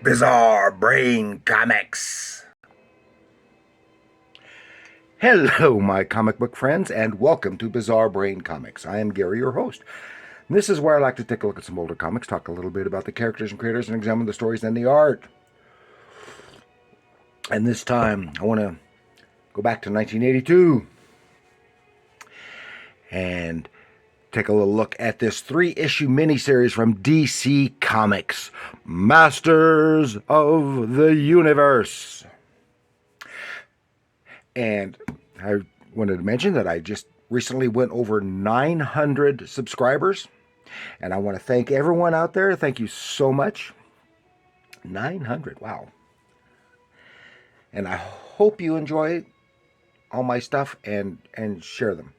Bizarre Brain Comics. Hello, my comic book friends, and welcome to Bizarre Brain Comics. I am Gary, your host. This is where I like to take a look at some older comics, talk a little bit about the characters and creators, and examine the stories and the art. And this time, I want to go back to 1982 and take a little look at this 3-issue miniseries from DC Comics, Masters of the Universe. And I wanted to mention that I just recently went over 900 subscribers. And I want to thank everyone out there. Thank you so much. 900, wow. And I hope you enjoy all my stuff and share them.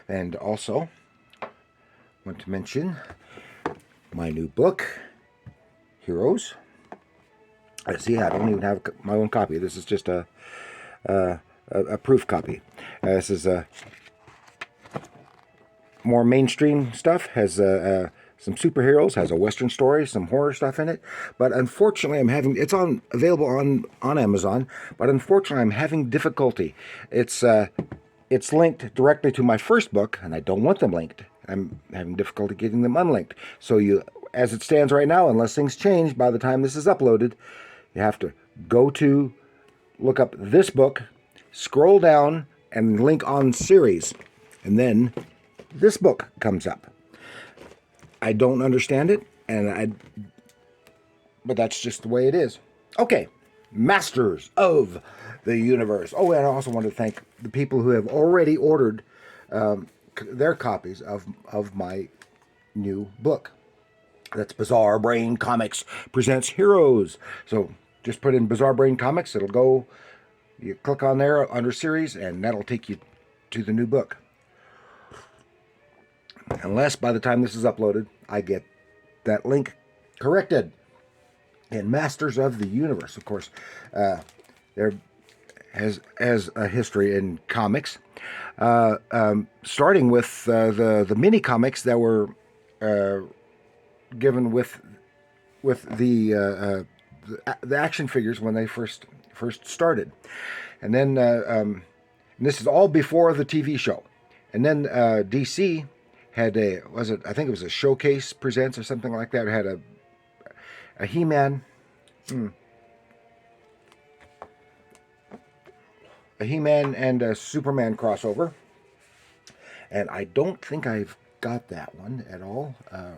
And also, I want to mention my new book, Heroes. See, I don't even have my own copy. This is just a proof copy. This is more mainstream stuff. Has some superheroes, has a Western story, some horror stuff in it. But unfortunately, it's available on Amazon. But unfortunately, I'm having difficulty. It's linked directly to my first book, and I don't want them linked. I'm having difficulty getting them unlinked. So as it stands right now, unless things change by the time this is uploaded, you have to look up this book, scroll down, and link on series, and then this book comes up. I don't understand it, but that's just the way it is. Okay, Masters of the Universe. Oh, and I also want to thank the people who have already ordered their copies of my new book. That's Bizarre Brain Comics presents Heroes. So just put in Bizarre Brain Comics. It'll go. You click on there under series, and that'll take you to the new book. Unless by the time this is uploaded, I get that link corrected. And Masters of the Universe, of course, there has a history in comics, starting with the mini comics that were given with the action figures when they first started, and then and this is all before the TV show, and then DC had I think it was a Showcase Presents or something like that. It had a He-Man, and a Superman crossover, and I don't think I've got that one at all. I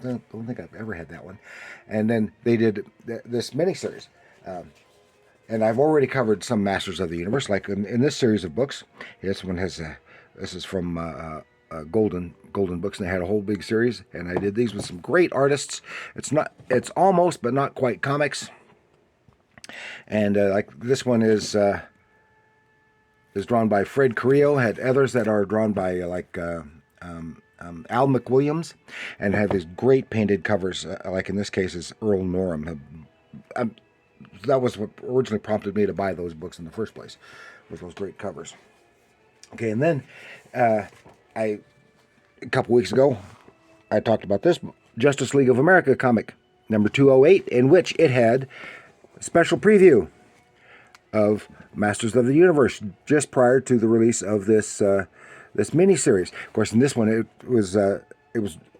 don't think I've ever had that one. And then they did this miniseries. And I've already covered some Masters of the Universe, like in this series of books. This one has, this is from Golden Books, and they had a whole big series. And I did these with some great artists. It's almost, but not quite comics. And like this one is drawn by Fred Carrillo. Had others that are drawn by Al McWilliams, and have these great painted covers. Like in this case is Earl Norham. That was what originally prompted me to buy those books in the first place, with those great covers. Okay, and then a couple weeks ago, I talked about this Justice League of America comic, number 208, in which it had a special preview of Masters of the Universe just prior to the release of this miniseries. Of course, in this one, it was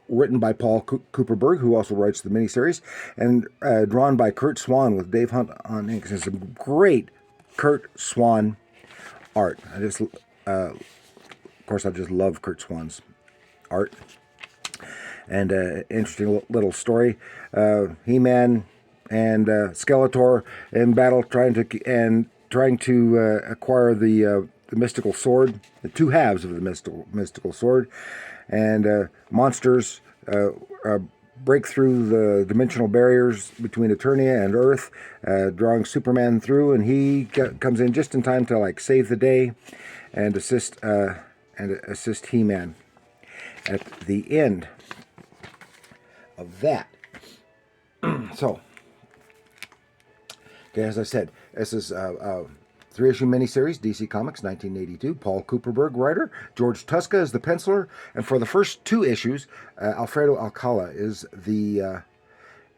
written by Paul Kupperberg, who also writes the miniseries, and drawn by Curt Swan with Dave Hunt on ink. It's some great Curt Swan art. Of course, I just love Curt Swan's art. And interesting little story. He-Man and Skeletor in battle, trying to acquire the mystical sword, the two halves of the mystical sword, and monsters break through the dimensional barriers between Eternia and Earth, drawing Superman through, and he comes in just in time to save the day and assist He-Man at the end of that. So, okay, as I said, this is 3-issue miniseries, DC Comics, 1982. Paul Kupperberg, writer. George Tuska is the penciler. And for the first 2 issues, Alfredo Alcala is the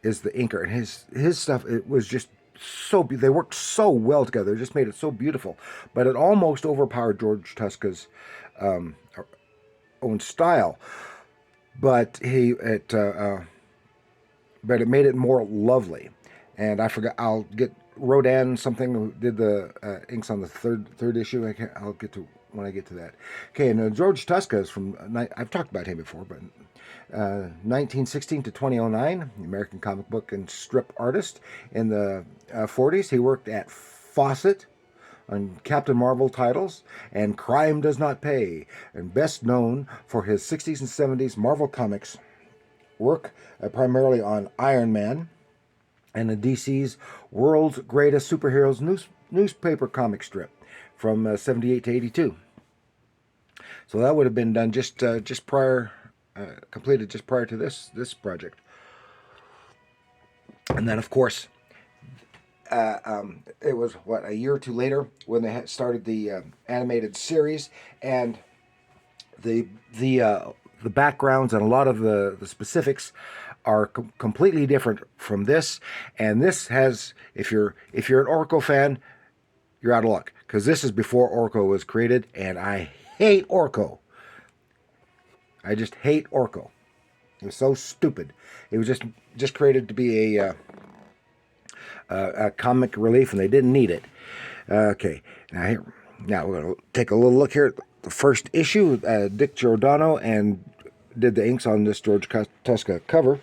is the inker, and his stuff, it was just they worked so well together. It just made it so beautiful, but it almost overpowered George Tuska's own style. But but it made it more lovely. And I forgot, I'll get Rodin something who did the inks on the third issue. I'll get to when I get to that. Okay, and George Tuska is from, I've talked about him before, but 1916 to 2009, American comic book and strip artist. In the 40s, he worked at Fawcett on Captain Marvel titles and Crime Does Not Pay, and best known for his 60s and 70s Marvel Comics work, primarily on Iron Man and the DC's World's Greatest Superheroes newspaper comic strip from 78 to 82. So that would have been done just prior, completed just prior to this project. And then, of course, it was a year or two later when they started the animated series, and the backgrounds and a lot of the specifics are completely different from this. And this has, if you're an Orco fan, you're out of luck, because this is before Orco was created, and I hate Orco. I just hate Orco. It was so stupid. It was just created to be a comic relief, and they didn't need it. Okay, now we're going to take a little look here at the first issue. Dick Giordano and did the inks on this George Tuska cover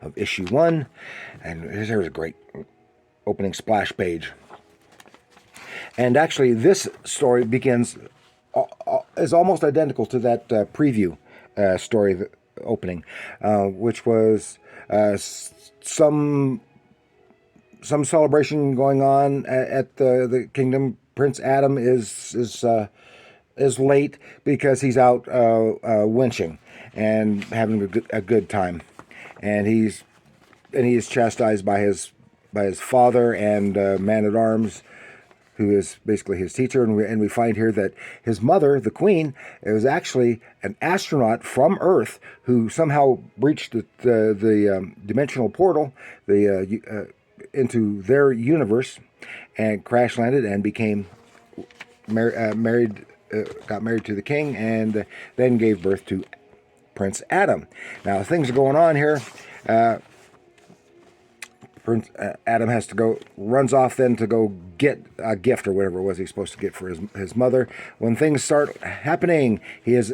of issue 1, and there's a great opening splash page. And actually, this story is almost identical to that preview story, the opening, which was some celebration going on at the kingdom. Prince Adam is late because he's out winching and having a good time, and he is chastised by his father and man-at-arms, who is basically his teacher. And we find here that his mother, the queen, was actually an astronaut from Earth who somehow breached the dimensional portal into their universe and crash landed and became married, got married to the king, and then gave birth to Prince Adam. Now things are going on here. Prince Adam runs off then to go get a gift or whatever it was he's supposed to get for his mother. When things start happening, there's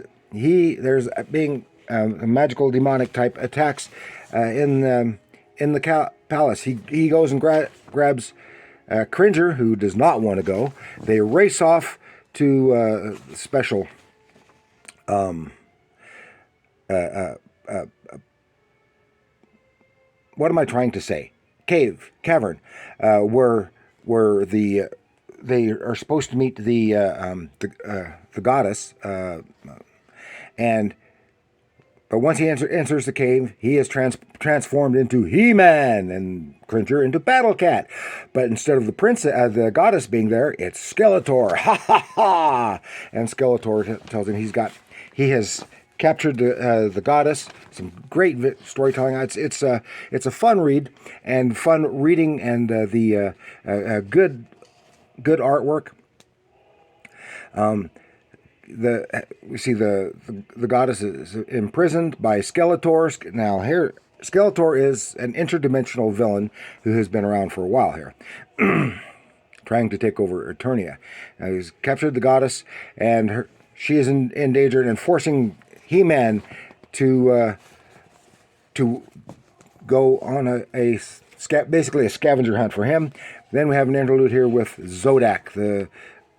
being magical demonic type attacks in the palace. He goes and grabs Cringer, who does not want to go. They race off to special what am I trying to say? Cavern, where they are supposed to meet the goddess, but once he enters the cave, he is transformed into He-Man and Cringer into Battle Cat. But instead of the goddess being there, it's Skeletor. Ha ha ha! And Skeletor tells him he has captured the goddess. Some great storytelling. It's a fun read and fun reading, and the good artwork. We see the goddess is imprisoned by Skeletor. Now here, Skeletor is an interdimensional villain who has been around for a while here, trying to take over Eternia. Now he's captured the goddess, and she is endangered and forcing He-Man to go on basically a scavenger hunt for him. Then we have an interlude here with Zodak,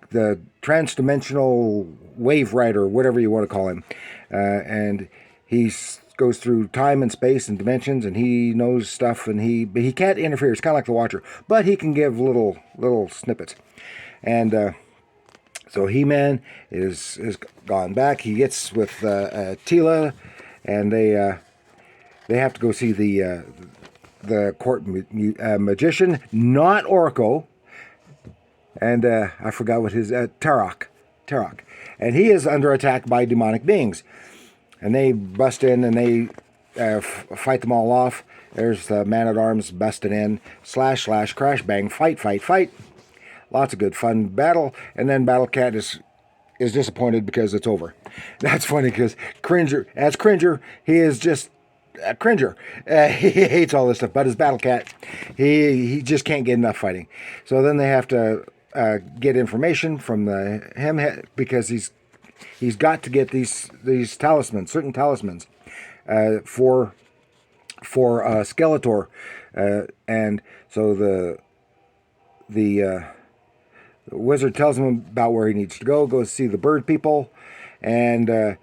the trans-dimensional wave rider, whatever you want to call him, and he goes through time and space and dimensions, and he knows stuff, and he can't interfere. It's kind of like the Watcher, but he can give little snippets. And so He-Man is gone back. He gets with Teela, and they have to go see the court magician, not Orco. And I forgot what his Tarok, and he is under attack by demonic beings, and they bust in and they fight them all off. There's the man-at-arms busting in. Slash, crash, bang, fight. Lots of good fun battle. And then Battle Cat is disappointed because it's over. That's funny because Cringer, he is just a cringer. He hates all this stuff. But as Battle Cat, he just can't get enough fighting. So then they have to get information from him because he's got to get these talismans, certain talismans, for Skeletor, and so the wizard tells him about where he needs to go see the bird people, and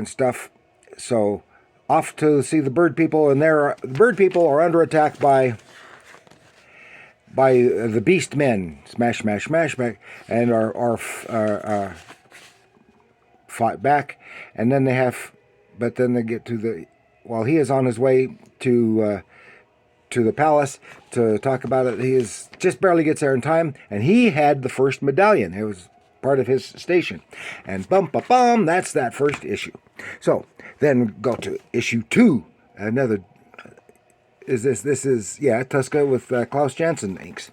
stuff. So off to see the bird people, and the bird people are under attack by the beast men. Smash, back, and are fought back, and then they get to while he is on his way to the palace to talk about it, he just barely gets there in time, and he had the first medallion. It was part of his station, and that's that first issue. So then go to issue 2. Another this is Tuska with Klaus Janson inks,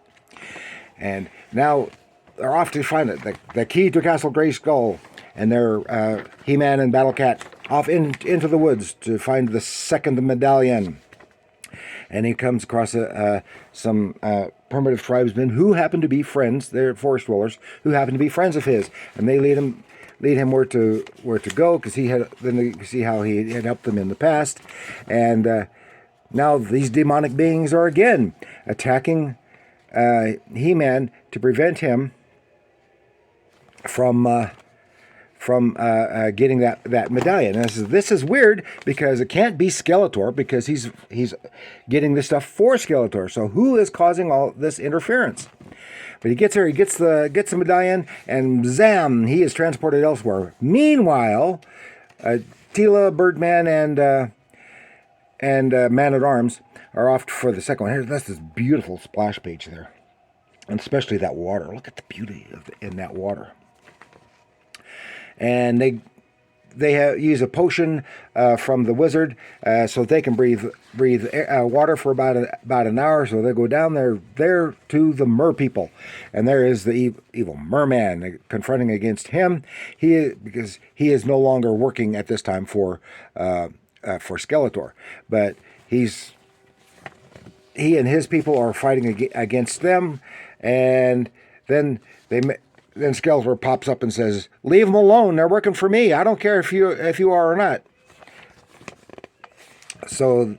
and now they're off to find it, the key to Castle Grayskull, and they're He-Man and Battle Cat off into the woods to find the second medallion. And he comes across some primitive tribesmen who happen to be friends. They're forest dwellers who happen to be friends of his, and they lead him where to go, because then they see how he had helped them in the past, and now these demonic beings are again attacking He-Man to prevent him from getting that medallion. And this is weird because it can't be Skeletor, because he's getting this stuff for Skeletor. So who is causing all this interference? But he gets there, he gets the medallion, and zam, he is transported elsewhere. Meanwhile, Tila, Birdman, and Man-at-Arms are off for the second one. That's this beautiful splash page there, and especially that water. Look at the beauty in that water. And they use a potion from the wizard so they can breathe water for about an hour. So they go down there to the mer people, and there is the evil merman confronting against him. Because he is no longer working at this time for Skeletor, but he and his people are fighting against them, and then Skeletor pops up and says, "Leave them alone. They're working for me. I don't care if you are or not." So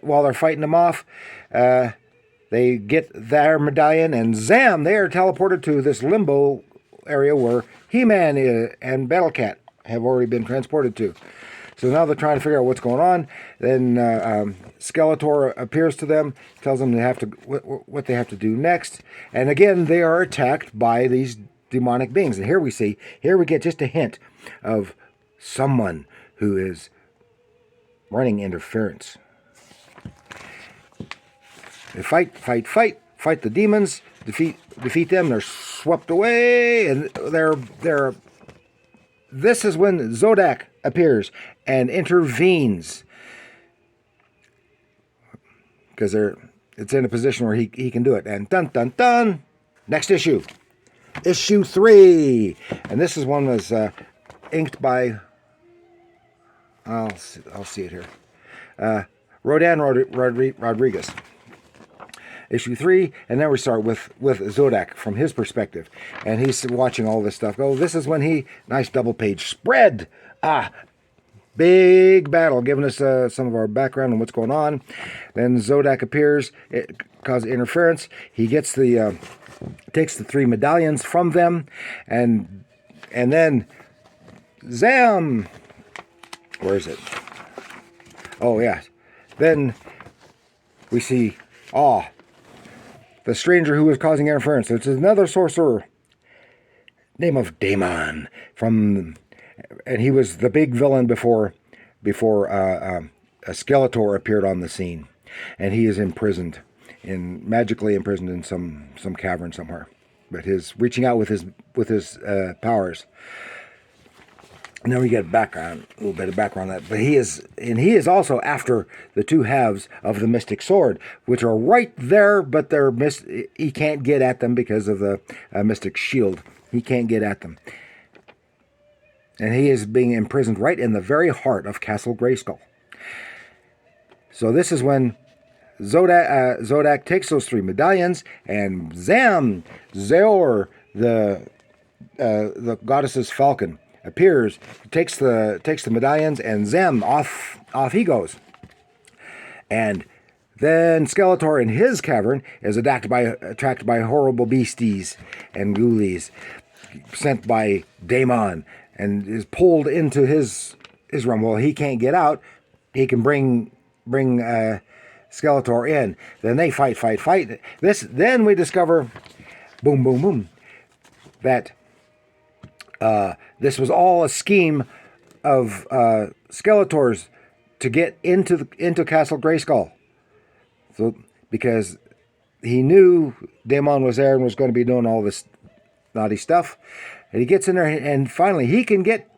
while they're fighting them off, they get their medallion, and zam, they are teleported to this limbo area where He-Man and Battle Cat have already been transported to. So now they're trying to figure out what's going on. Then Skeletor appears to them, tells them what they have to do next, and again they are attacked by these demonic beings. And here we get just a hint of someone who is running interference. They fight the demons, defeat them. They're swept away, and this is when Zodak appears and intervenes, because it's in a position where he can do it. And dun dun dun, next issue. Issue 3, and this is one that's inked by, I'll see it here, Rodan Rodriguez. Issue 3, and then we start with Zodak from his perspective, and he's watching all this stuff. This is when nice double page spread. Big battle, giving us some of our background on what's going on. Then Zodak appears, it causes interference. He gets takes the 3 medallions from them, and then zam, where is it? Oh yeah, then we see the stranger who was causing interference. It's another sorcerer, name of Daemon, and he was the big villain before a Skeletor appeared on the scene, and he is magically imprisoned in some cavern somewhere. But his reaching out with his powers. And then we get background, a little bit of background on that. But he is also after the two halves of the Mystic Sword, which are right there, but he can't get at them because of the Mystic Shield. He can't get at them. And he is being imprisoned right in the very heart of Castle Grayskull. So this is when Zodak takes those 3 medallions, and Zaor, the goddess's falcon, appears, takes the medallions, and off he goes. And then Skeletor in his cavern is attracted by horrible beasties and ghoulies sent by Daemon, and is pulled into his realm. Well, he can't get out. He can bring Skeletor in. Then they fight. Then we discover, boom, boom, boom, that this was all a scheme of Skeletor's to get into Castle Grayskull. So because he knew Daemon was there and was going to be doing all this naughty stuff, and he gets in there, and finally he can get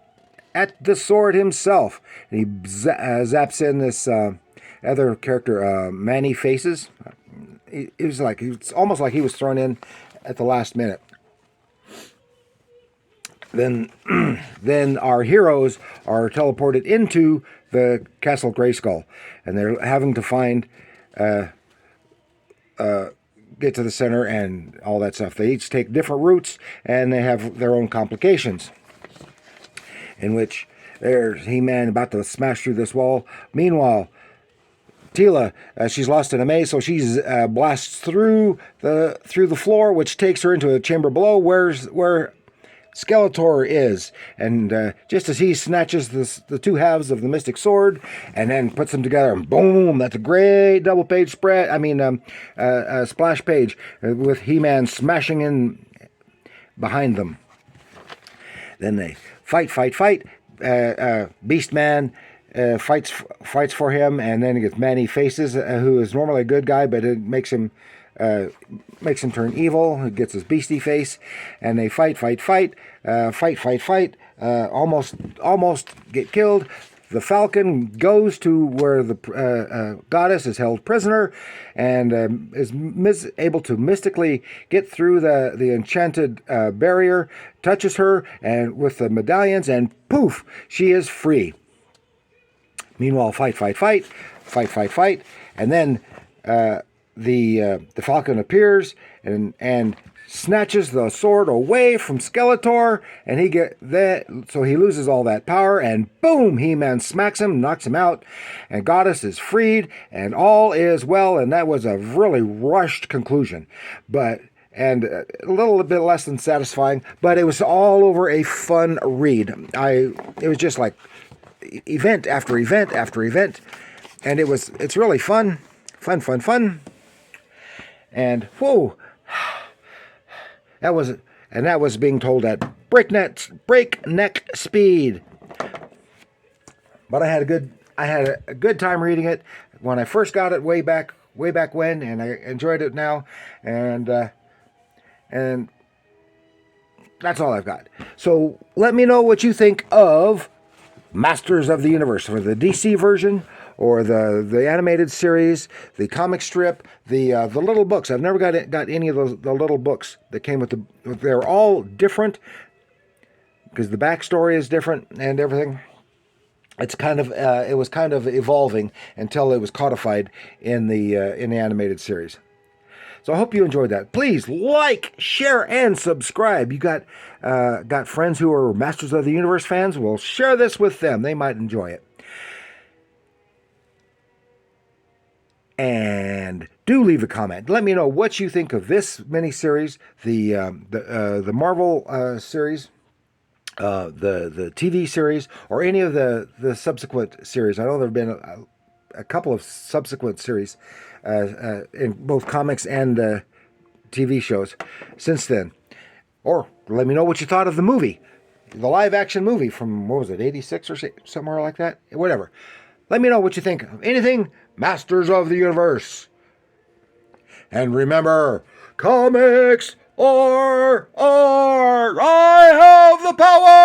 at the sword himself. And he zaps in this other character, Manny Faces. It's almost like he was thrown in at the last minute. Then our heroes are teleported into the Castle Grayskull, and they're having to find, get to the center and all that stuff. They each take different routes, and they have their own complications, in which there's He-Man about to smash through this wall. Meanwhile, Teela, she's lost in a maze, so she blasts through the floor, which takes her into a chamber below where Skeletor is, and just as he snatches the 2 halves of the Mystic Sword and then puts them together, and boom, that's a great double-page spread. Splash page with He-Man smashing in behind them. Then they fight. Beastman fights for him, and then he gets Manny Faces, who is normally a good guy, but it makes him turn evil. He gets his beastie face, and they fight. Almost get killed. The Falcon goes to where the goddess is held prisoner, and is able to mystically get through the enchanted barrier, touches her, and with the medallions, and poof, she is free. Meanwhile, fight, and then the Falcon appears and snatches the sword away from Skeletor, and he loses all that power, and boom, He-Man smacks him, knocks him out, and Goddess is freed, and all is well. And that was a really rushed conclusion, and a little bit less than satisfying, but it was all over a fun read. It was just like event after event after event, and it's really fun. And whoa, that was being told at breakneck speed. But I had a good time reading it when I first got it way back when, and I enjoyed it now, and that's all I've got. So let me know what you think of Masters of the Universe, for the DC version, or the animated series, the comic strip, the little books. I've never got any of the little books that came with they're all different, because the backstory is different and everything. It was kind of evolving until it was codified in the animated series. So I hope you enjoyed that. Please like, share, and subscribe. You got friends who are Masters of the Universe fans? Well, share this with them. They might enjoy it. And do leave a comment. Let me know what you think of this miniseries, the Marvel series, the TV series, or any of the subsequent series. I know there have been a couple of subsequent series in both comics and TV shows since then. Or let me know what you thought of the movie, the live-action movie from, what was it, 86 or somewhere like that? Whatever. Let me know what you think of anything Masters of the Universe. And remember, comics are art. I have the power!